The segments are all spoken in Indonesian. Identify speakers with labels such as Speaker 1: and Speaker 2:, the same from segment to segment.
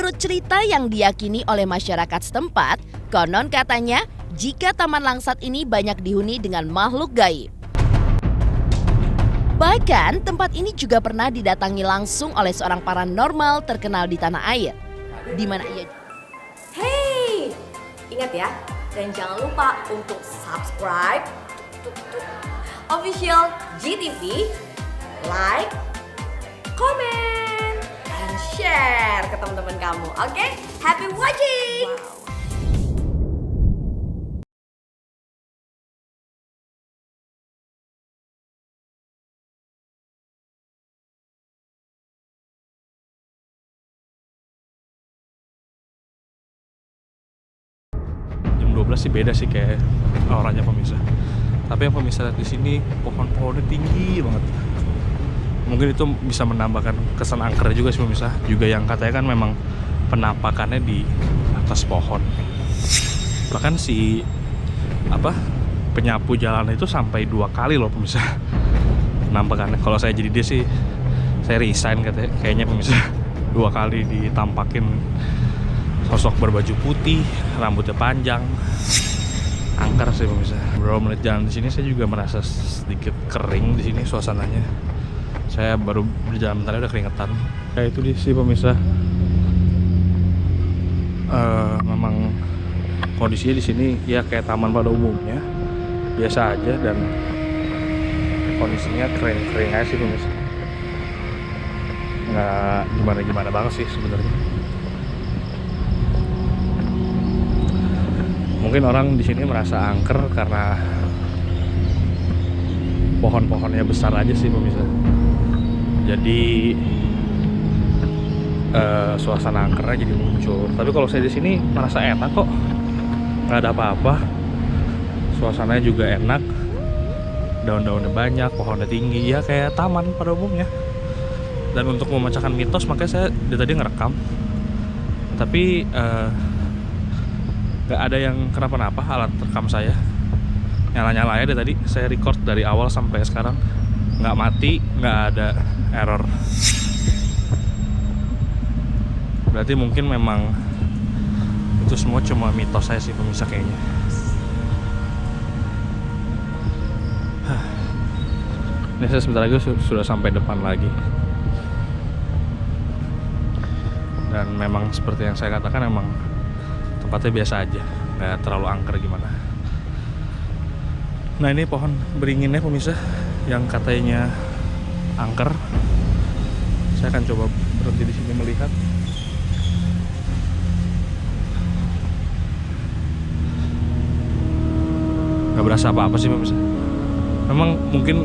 Speaker 1: Menurut cerita yang diyakini oleh masyarakat setempat, konon katanya jika Taman Langsat ini banyak dihuni dengan makhluk gaib. Bahkan tempat ini juga pernah didatangi langsung oleh seorang paranormal terkenal di tanah air, di mana ia...
Speaker 2: Hey, ingat ya, dan jangan lupa untuk subscribe official GTV, like, comment, and share ke teman-teman kamu. Oke, happy watching!
Speaker 3: Jam 12 sih beda sih kayak orangnya pemirsa. Tapi yang pemirsa lihat di sini pohon-pohonnya tinggi banget. Mungkin itu bisa menambahkan kesan angker juga sih pemirsa. Juga yang katanya kan memang penampakannya di atas pohon. Bahkan si penyapu jalan itu sampai 2 kali loh pemirsa. Penampakannya. Kalau saya jadi dia sih saya resign katanya. Kayaknya pemirsa 2 kali ditampakin sosok berbaju putih, rambutnya panjang. Angker sih pemirsa. Beberapa menit jalan di sini saya juga merasa sedikit kering di sini suasananya. Saya baru berjalan bentar udah keringetan. Ya itu di sini pemirsa. Memang kondisinya di sini ya kayak taman pada umumnya, biasa aja dan kondisinya kering-kering aja sih pemirsa. Nggak gimana-gimana banget sih sebenarnya. Mungkin orang di sini merasa angker karena pohon-pohonnya besar aja sih pemirsa. Jadi suasana angkernya jadi muncul. Tapi kalau saya di sini merasa enak kok, nggak ada apa-apa. Suasananya juga enak, daun-daunnya banyak, pohonnya tinggi, ya kayak taman pada umumnya. Dan untuk memecahkan mitos makanya saya dari tadi ngerekam. Tapi nggak ada yang kenapa-napa alat rekam saya, nyala-nyala aja dari tadi. Saya record dari awal sampai sekarang nggak mati, nggak ada error. Berarti mungkin memang itu semua cuma mitos saya sih pemirsa kayaknya. Ini saya sebentar lagi sudah sampai depan lagi. Dan memang seperti yang saya katakan, memang tempatnya biasa aja, nggak terlalu angker gimana. Nah ini pohon beringinnya pemirsa yang katanya angker. Saya akan coba berhenti di sini melihat. Nggak berasa apa-apa sih pemirsa. Memang mungkin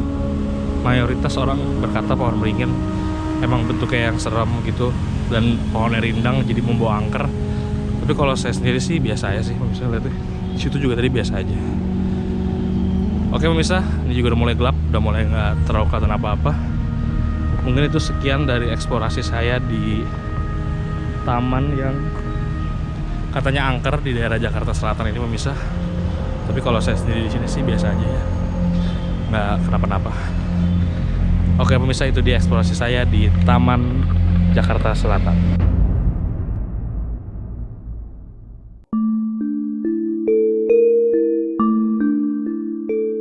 Speaker 3: mayoritas orang berkata pohon beringin emang bentuknya yang serem gitu dan pohonnya rindang jadi membawa angker. Tapi kalau saya sendiri sih biasa aja sih pemirsa, lihat deh. Di situ juga tadi biasa aja. Oke pemirsa, ini juga udah mulai gelap, udah mulai nggak terlalu kelihatan apa-apa. Mungkin itu sekian dari eksplorasi saya di taman yang katanya angker di daerah Jakarta Selatan ini pemirsa. Tapi kalau saya sendiri di sini sih biasa aja ya, nggak kenapa-napa. Oke pemirsa, itu dia eksplorasi saya di Taman Jakarta Selatan.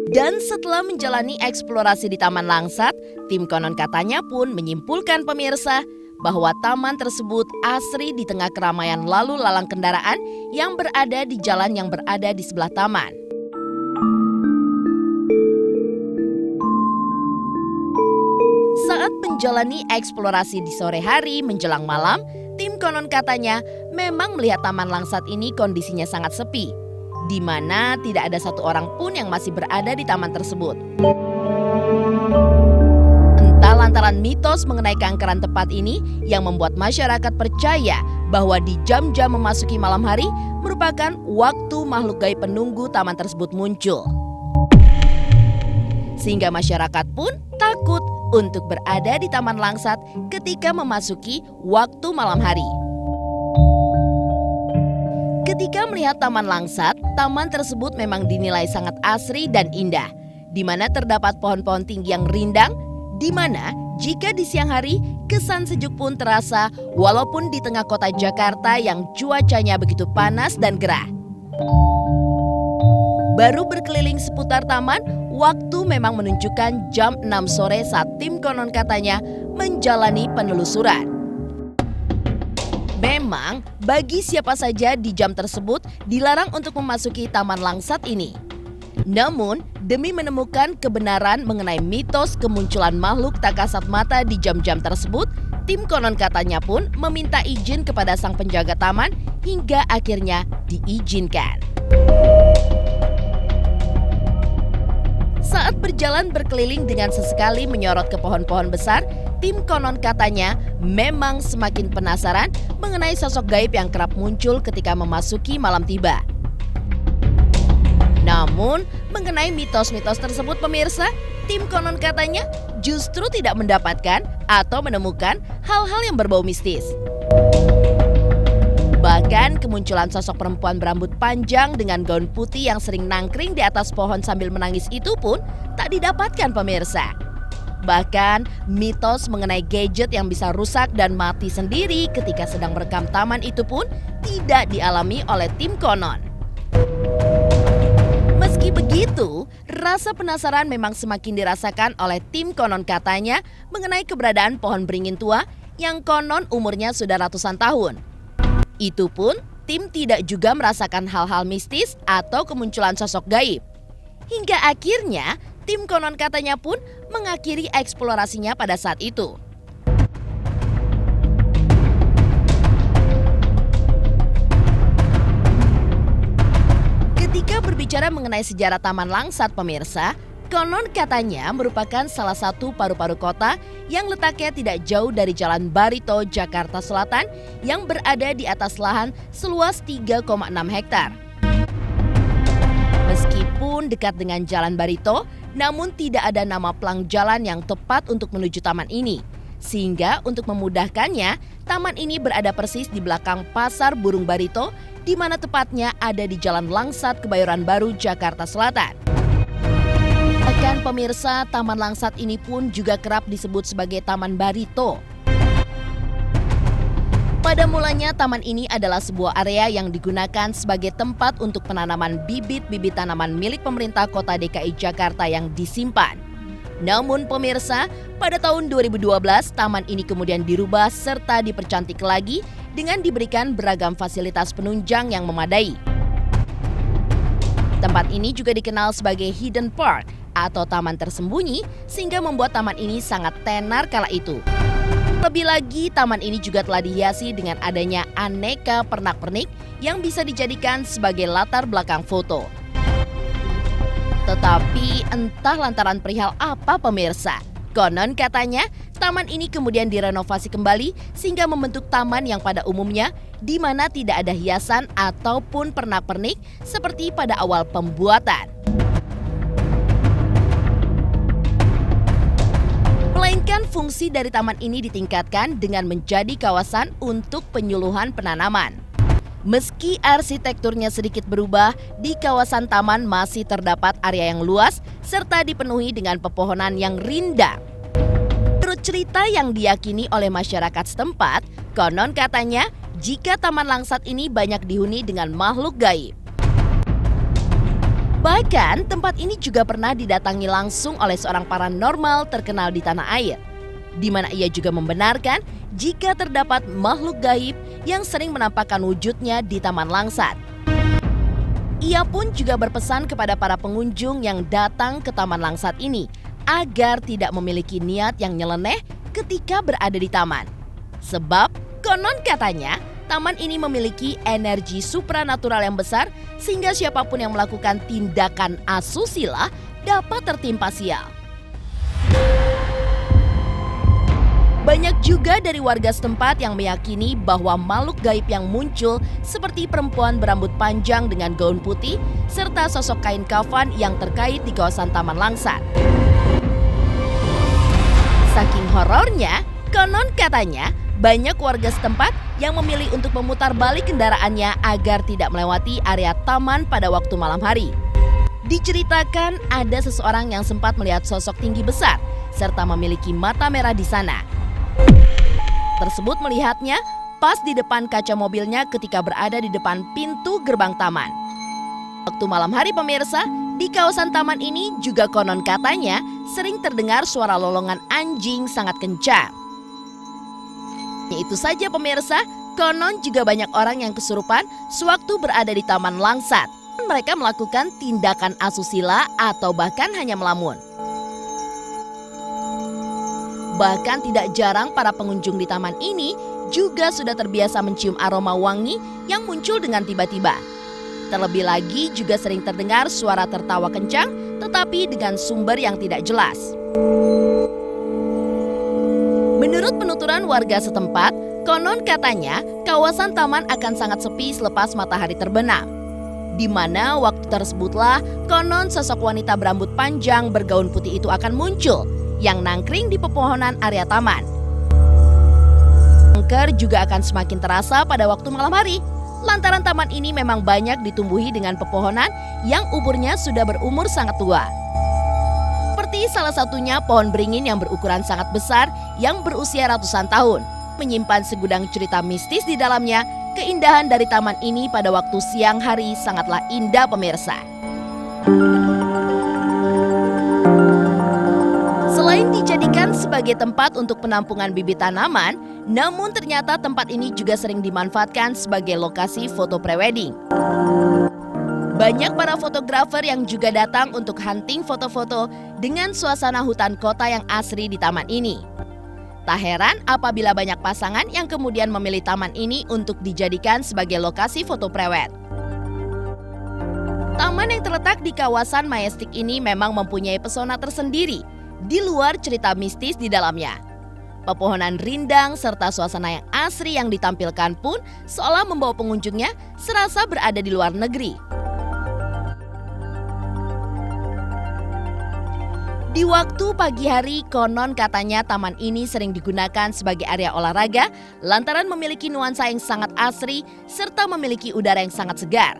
Speaker 1: Dan setelah menjalani eksplorasi di Taman Langsat, tim konon katanya pun menyimpulkan pemirsa bahwa taman tersebut asri di tengah keramaian lalu lalang kendaraan yang berada di jalan yang berada di sebelah taman. Saat menjalani eksplorasi di sore hari menjelang malam, tim konon katanya memang melihat Taman Langsat ini kondisinya sangat sepi, di mana tidak ada satu orang pun yang masih berada di taman tersebut. Entah lantaran mitos mengenai keangkeran tempat ini yang membuat masyarakat percaya bahwa di jam-jam memasuki malam hari merupakan waktu makhluk gaib penunggu taman tersebut muncul. Sehingga masyarakat pun takut untuk berada di Taman Langsat ketika memasuki waktu malam hari. Ketika melihat Taman Langsat, taman tersebut memang dinilai sangat asri dan indah, di mana terdapat pohon-pohon tinggi yang rindang, di mana Jika di siang hari, kesan sejuk pun terasa walaupun di tengah kota Jakarta yang cuacanya begitu panas dan gerah. Baru berkeliling seputar taman, waktu memang menunjukkan jam 6 sore saat tim konon katanya menjalani penelusuran. Memang, bagi siapa saja di jam tersebut dilarang untuk memasuki Taman Langsat ini. Namun, demi menemukan kebenaran mengenai mitos kemunculan makhluk tak kasat mata di jam-jam tersebut, tim konon katanya pun meminta izin kepada sang penjaga taman hingga akhirnya diizinkan. Saat berjalan berkeliling dengan sesekali menyorot ke pohon-pohon besar, tim konon katanya memang semakin penasaran mengenai sosok gaib yang kerap muncul ketika memasuki malam tiba. Namun, mengenai mitos-mitos tersebut pemirsa, tim konon katanya justru tidak mendapatkan atau menemukan hal-hal yang berbau mistis. Bahkan kemunculan sosok perempuan berambut panjang dengan gaun putih yang sering nangkring di atas pohon sambil menangis itu pun tak didapatkan pemirsa. Bahkan mitos mengenai gadget yang bisa rusak dan mati sendiri ketika sedang merekam taman itu pun tidak dialami oleh tim konon. Meski begitu, rasa penasaran memang semakin dirasakan oleh tim konon katanya mengenai keberadaan pohon beringin tua yang konon umurnya sudah ratusan tahun. Itu pun tim tidak juga merasakan hal-hal mistis atau kemunculan sosok gaib. Hingga akhirnya tim konon katanya pun mengakhiri eksplorasinya pada saat itu. Ketika berbicara mengenai sejarah Taman Langsat pemirsa, konon katanya merupakan salah satu paru-paru kota yang letaknya tidak jauh dari Jalan Barito, Jakarta Selatan yang berada di atas lahan seluas 3,6 hektar. Meskipun dekat dengan Jalan Barito, namun tidak ada nama plang jalan yang tepat untuk menuju taman ini. Sehingga untuk memudahkannya, taman ini berada persis di belakang Pasar Burung Barito, di mana tepatnya ada di Jalan Langsat, Kebayoran Baru, Jakarta Selatan. Bahkan pemirsa, Taman Langsat ini pun juga kerap disebut sebagai Taman Barito. Pada mulanya taman ini adalah sebuah area yang digunakan sebagai tempat untuk penanaman bibit-bibit tanaman milik pemerintah Kota DKI Jakarta yang disimpan. Namun pemirsa, pada tahun 2012 taman ini kemudian dirubah serta dipercantik lagi dengan diberikan beragam fasilitas penunjang yang memadai. Tempat ini juga dikenal sebagai Hidden Park atau taman tersembunyi sehingga membuat taman ini sangat tenar kala itu. Lebih lagi, taman ini juga telah dihiasi dengan adanya aneka pernak-pernik yang bisa dijadikan sebagai latar belakang foto. Tetapi entah lantaran perihal apa pemirsa, konon katanya taman ini kemudian direnovasi kembali sehingga membentuk taman yang pada umumnya di mana tidak ada hiasan ataupun pernak-pernik seperti pada awal pembuatan. Melainkan fungsi dari taman ini ditingkatkan dengan menjadi kawasan untuk penyuluhan penanaman. Meski arsitekturnya sedikit berubah, di kawasan taman masih terdapat area yang luas serta dipenuhi dengan pepohonan yang rindang. Menurut cerita yang diyakini oleh masyarakat setempat, konon katanya jika Taman Langsat ini banyak dihuni dengan makhluk gaib. Bahkan tempat ini juga pernah didatangi langsung oleh seorang paranormal terkenal di tanah air, di mana ia juga membenarkan jika terdapat makhluk gaib yang sering menampakkan wujudnya di Taman Langsat. Ia pun juga berpesan kepada para pengunjung yang datang ke Taman Langsat ini agar tidak memiliki niat yang nyeleneh ketika berada di taman. Sebab konon katanya taman ini memiliki energi supranatural yang besar sehingga siapapun yang melakukan tindakan asusila dapat tertimpa sial. Banyak juga dari warga setempat yang meyakini bahwa makhluk gaib yang muncul seperti perempuan berambut panjang dengan gaun putih serta sosok kain kafan yang terkait di kawasan Taman Langsat. Saking horornya, konon katanya banyak warga setempat yang memilih untuk memutar balik kendaraannya agar tidak melewati area taman pada waktu malam hari. Diceritakan ada seseorang yang sempat melihat sosok tinggi besar serta memiliki mata merah di sana. Tersebut melihatnya pas di depan kaca mobilnya ketika berada di depan pintu gerbang taman. Waktu malam hari pemirsa, di kawasan taman ini juga konon katanya sering terdengar suara lolongan anjing sangat kencang. Itu saja pemirsa, konon juga banyak orang yang kesurupan sewaktu berada di Taman Langsat. Mereka melakukan tindakan asusila atau bahkan hanya melamun. Bahkan tidak jarang para pengunjung di taman ini juga sudah terbiasa mencium aroma wangi yang muncul dengan tiba-tiba. Terlebih lagi juga sering terdengar suara tertawa kencang tetapi dengan sumber yang tidak jelas. Menurut penuturan warga setempat, konon katanya kawasan taman akan sangat sepi selepas matahari terbenam. Di mana waktu tersebutlah konon sosok wanita berambut panjang bergaun putih itu akan muncul yang nangkring di pepohonan area taman. Angker juga akan semakin terasa pada waktu malam hari, lantaran taman ini memang banyak ditumbuhi dengan pepohonan yang umurnya sudah berumur sangat tua. Seperti salah satunya pohon beringin yang berukuran sangat besar yang berusia ratusan tahun, menyimpan segudang cerita mistis di dalamnya. Keindahan dari taman ini pada waktu siang hari sangatlah indah pemirsa. Selain dijadikan sebagai tempat untuk penampungan bibit tanaman, namun ternyata tempat ini juga sering dimanfaatkan sebagai lokasi foto prewedding. Banyak para fotografer yang juga datang untuk hunting foto-foto dengan suasana hutan kota yang asri di taman ini. Tak heran apabila banyak pasangan yang kemudian memilih taman ini untuk dijadikan sebagai lokasi foto prewed. Taman yang terletak di kawasan Majestic ini memang mempunyai pesona tersendiri di luar cerita mistis di dalamnya. Pepohonan rindang serta suasana yang asri yang ditampilkan pun seolah membawa pengunjungnya serasa berada di luar negeri. Di waktu pagi hari, konon katanya taman ini sering digunakan sebagai area olahraga lantaran memiliki nuansa yang sangat asri serta memiliki udara yang sangat segar.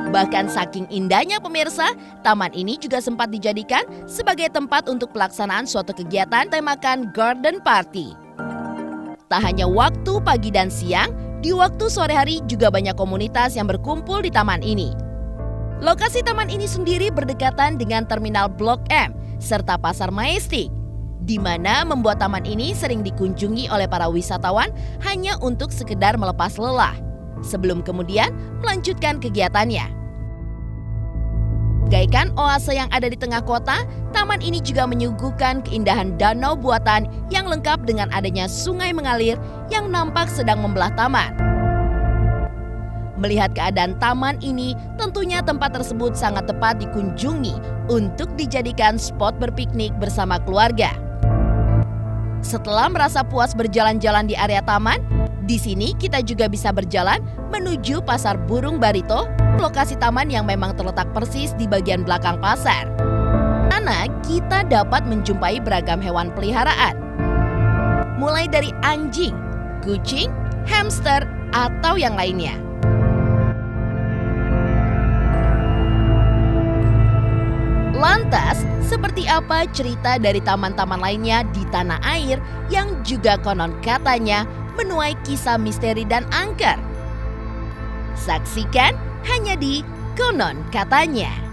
Speaker 1: Bahkan saking indahnya pemirsa, taman ini juga sempat dijadikan sebagai tempat untuk pelaksanaan suatu kegiatan temakan garden party. Tak hanya waktu pagi dan siang, di waktu sore hari juga banyak komunitas yang berkumpul di taman ini. Lokasi taman ini sendiri berdekatan dengan terminal Blok M serta Pasar Majestic, di mana membuat taman ini sering dikunjungi oleh para wisatawan hanya untuk sekedar melepas lelah, sebelum kemudian melanjutkan kegiatannya. Bagaikan oase yang ada di tengah kota, taman ini juga menyuguhkan keindahan danau buatan yang lengkap dengan adanya sungai mengalir yang nampak sedang membelah taman. Melihat keadaan taman ini, tentunya tempat tersebut sangat tepat dikunjungi untuk dijadikan spot berpiknik bersama keluarga. Setelah merasa puas berjalan-jalan di area taman, di sini kita juga bisa berjalan menuju Pasar Burung Barito, lokasi taman yang memang terletak persis di bagian belakang pasar. Karena kita dapat menjumpai beragam hewan peliharaan, mulai dari anjing, kucing, hamster, atau yang lainnya. Lantas, seperti apa cerita dari taman-taman lainnya di tanah air yang juga konon katanya menuai kisah misteri dan angker? Saksikan hanya di Konon Katanya.